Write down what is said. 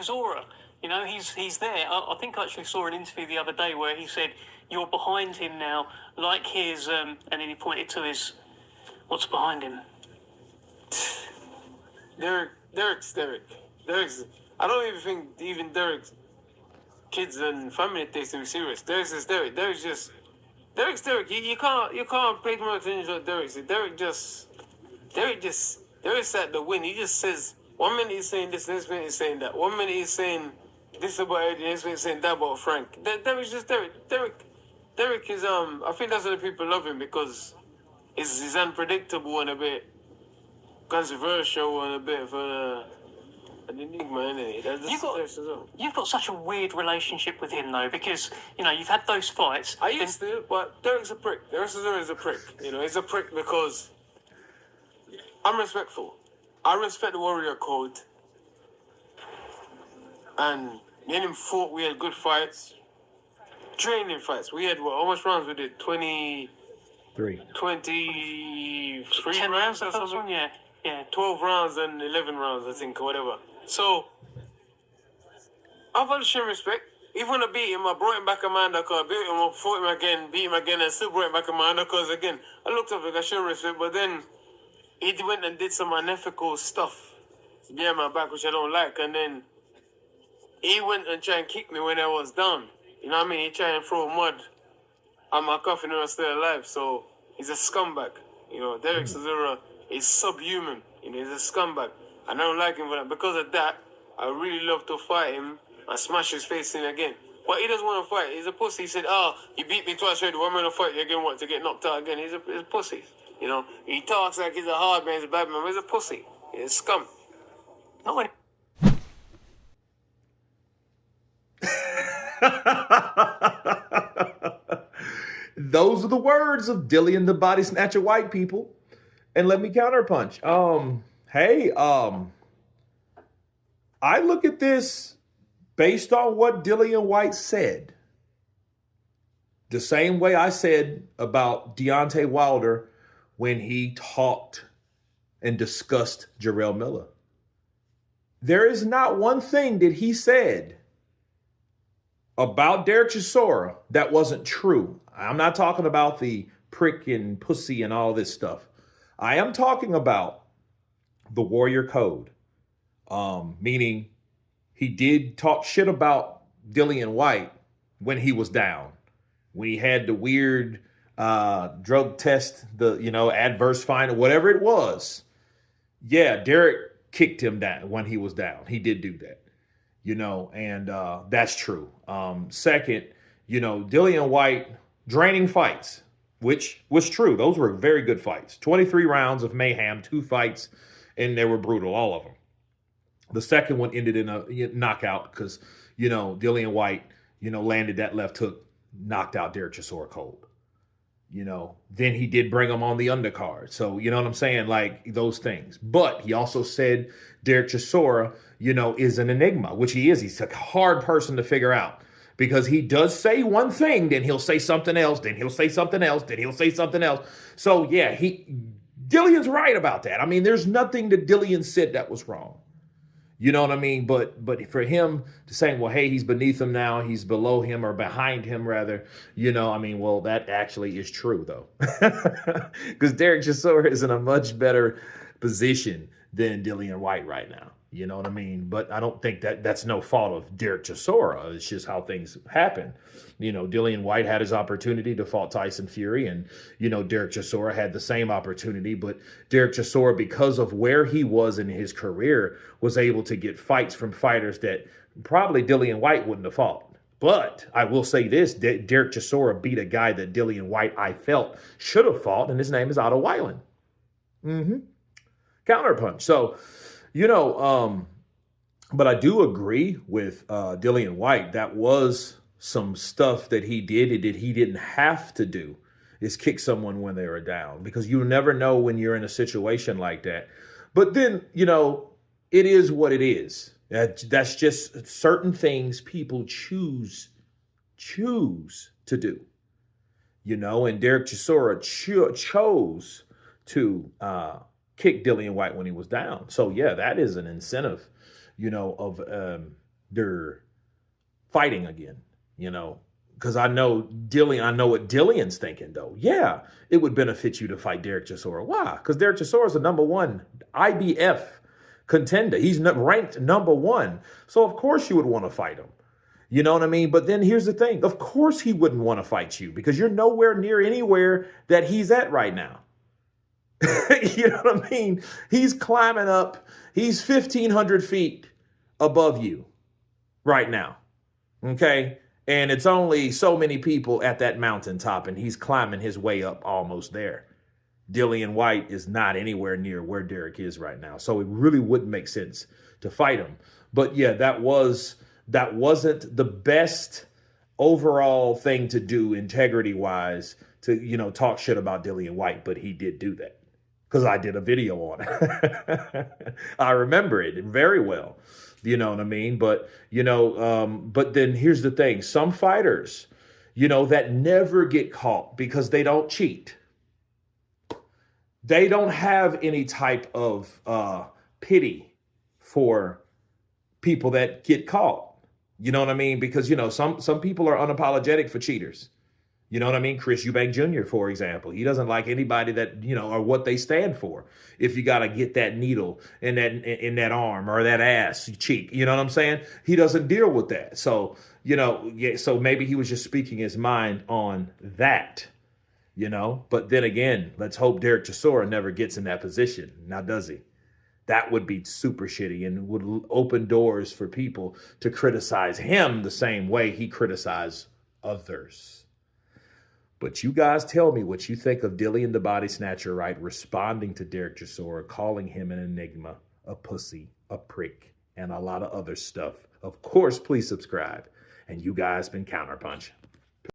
Chisora. You know, he's there. I think I actually saw an interview the other day where he said, "You're behind him now, like his," and then he pointed to his, what's behind him? Derek's. I don't even think even Derek's kids and family takes him serious. Derek's is Derek. Derek's Derek. You can't pay too much attention to Derek. Derek's at the win. He just says 1 minute he's saying this, next minute he's saying that. 1 minute he's saying this about Eddie, next minute he's saying that about Frank. Derek's just Derek. Derek is I think that's why the people love him, because he's unpredictable and a bit controversial and a bit of an enigma, isn't it? You've got such a weird relationship with him though, because you know you've had those fights. I used to, but Derek's a prick. Derek is a prick. You know, he's a prick because I'm respectful. I respect the Warrior Code. And me and him fought. We had good fights. Training fights. We had, how much rounds we did? 23 rounds or something? Yeah. 12 rounds and 11 rounds, I think, or whatever. So, I've had the same respect. Even when I beat him, I brought him back in my undercard. I beat him, I fought him again, beat him again, and still brought him back in my undercards again. I looked up, I showed respect, but then he went and did some unethical stuff behind my back, which I don't like, and then he went and tried and kick me when I was down. You know what I mean? He tried and throw mud on my coffin when I was still alive, so he's a scumbag. You know, Derek Chisora is subhuman. You know, he's a scumbag. And I don't like him for that. Because of that, I really love to fight him and smash his face in again. But he doesn't want to fight. He's a pussy. He said, you beat me twice already. Why am I going to fight you again? What, to get knocked out again? He's a pussy. You know, he talks like he's a hard man, he's a bad man, but he's a pussy. He's a scum. Not when... Those are the words of Dillian the Body Snatcher Whyte, people. And let me counterpunch. I look at this based on what Dillian Whyte said. The same way I said about Deontay Wilder when he talked and discussed Jarrell Miller. There is not one thing that he said about Derek Chisora that wasn't true. I'm not talking about the prick and pussy and all this stuff. I am talking about the Warrior Code, meaning he did talk shit about Dillian Whyte when he was down, when he had the weird drug test, adverse find, or whatever it was. Yeah, Derek kicked him down when he was down. He did do that, and that's true. Second, Dillian Whyte draining fights, which was true. Those were very good fights. 23 rounds of mayhem, 2 fights, and they were brutal, all of them. The second one ended in a knockout because, Dillian Whyte, landed that left hook, knocked out Derek Chisora cold. Then he did bring him on the undercard. So, you know what I'm saying? Like those things. But he also said Derek Chisora, is an enigma, which he is. He's a hard person to figure out. Because he does say one thing, then he'll say something else, then he'll say something else, then he'll say something else. So, yeah, Dillian's right about that. I mean, there's nothing that Dillian said that was wrong. You know what I mean? But for him to say, well, hey, he's beneath him now, he's below him or behind him, rather, well, that actually is true, though. Because Derek Chisora is in a much better position than Dillian Whyte right now. You know what I mean? But I don't think that's no fault of Derek Chisora. It's just how things happen. Dillian Whyte had his opportunity to fight Tyson Fury, and, Derek Chisora had the same opportunity. But Derek Chisora, because of where he was in his career, was able to get fights from fighters that probably Dillian Whyte wouldn't have fought. But I will say this, Derek Chisora beat a guy that Dillian Whyte, I felt, should have fought, and his name is Otto Weiland. Counterpunch. So, but I do agree with Dillian Whyte. That was some stuff that he did that he didn't have to do, is kick someone when they were down, because you never know when you're in a situation like that. But then, it is what it is. That's just certain things people choose to do, and Derek Chisora chose to kick Dillian Whyte when he was down. So yeah, that is an incentive, of they're fighting again, you know, because I know what Dillian's thinking though. Yeah, it would benefit you to fight Derek Chisora. Why? Because Derek Chisora is the #1 IBF contender. He's ranked #1. So of course you would want to fight him. You know what I mean? But then here's the thing. Of course he wouldn't want to fight you because you're nowhere near anywhere that he's at right now. You know what I mean? He's climbing up. He's 1,500 feet above you right now. Okay? And it's only so many people at that mountaintop, and he's climbing his way up almost there. Dillian Whyte is not anywhere near where Derek is right now. So it really wouldn't make sense to fight him. But yeah, that wasn't the best overall thing to do integrity-wise to, you know, talk shit about Dillian Whyte, but he did do that because I did a video on it. I remember it very well. You know what I mean? But, you know, but then here's the thing. Some fighters, you know, that never get caught because they don't cheat. They don't have any type of pity for people that get caught. You know what I mean? Because, you know, some people are unapologetic for cheaters. You know what I mean? Chris Eubank Jr., for example, he doesn't like anybody that, you know, or what they stand for. If you got to get that needle in that arm or that ass cheek, you know what I'm saying? He doesn't deal with that. So, you know, yeah, so maybe he was just speaking his mind on that, you know. But then again, let's hope Derek Chisora never gets in that position. Now, does he? That would be super shitty and would open doors for people to criticize him the same way he criticized others. But you guys tell me what you think of Dillian the Body Snatcher, right? Responding to Derek Chisora, calling him an enigma, a pussy, a prick, and a lot of other stuff. Of course, please subscribe. And you guys been Counterpunch.